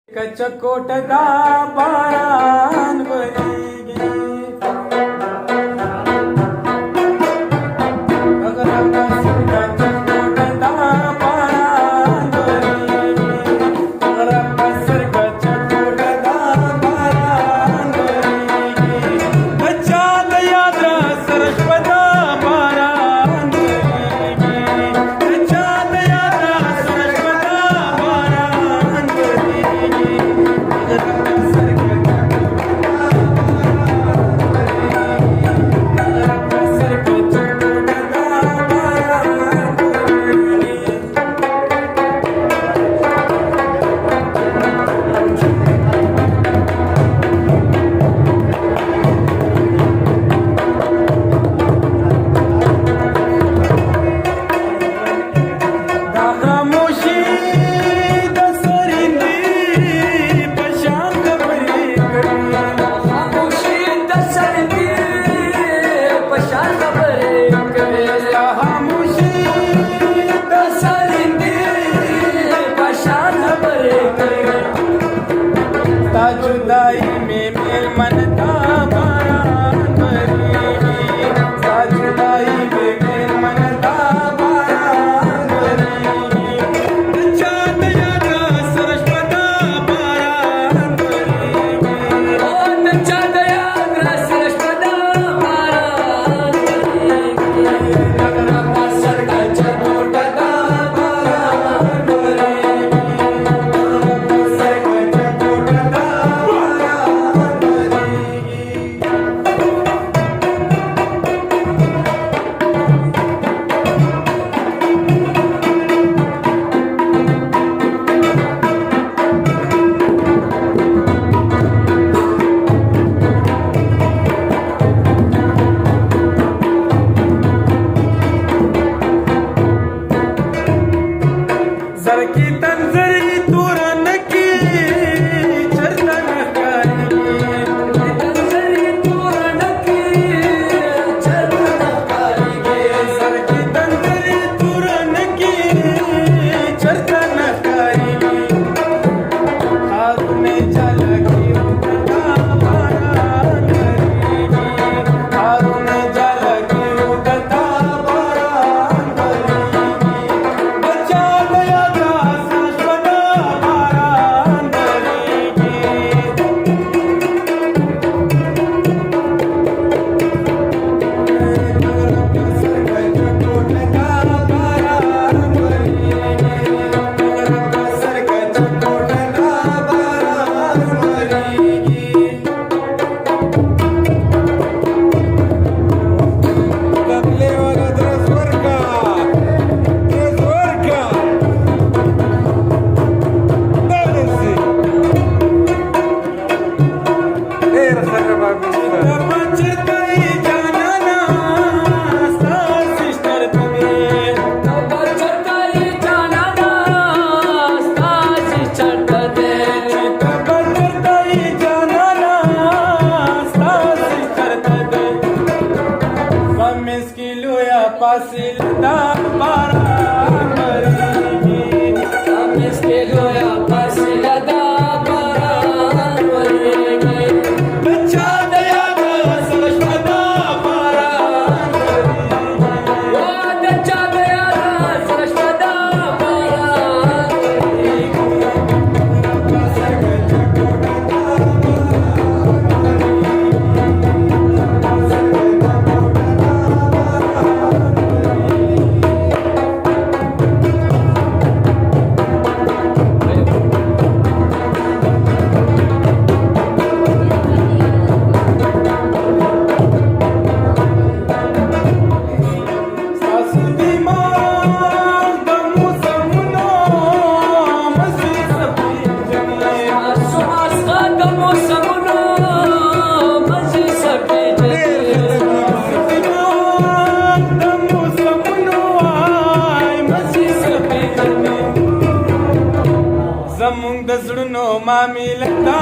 कचकोट दा बाळांवरी जुदाई में मेल मनता बारांवरी जुदाई में मेल मनता बारांवरी चांद यात्रा सरस्वता बारांवरी ओ चांद यात्रा सरस्वता बारांवरी नगरा पासरगाच्या तोटता सरकी तंजरी तुरन की चरतन करेंगे तंजरी तुरन की चरतन करेंगे सरकी तंजरी तुरन की चरतन करेंगे हाथ में झलकी उठता बारा करेंगे हाथ में झलकी उठता बारा Pasil da baranwari amis ke goya pasil da baranwari bachcha daya saraswata baranwari o bachcha daya saraswata baranwari zamung da zurno ma milta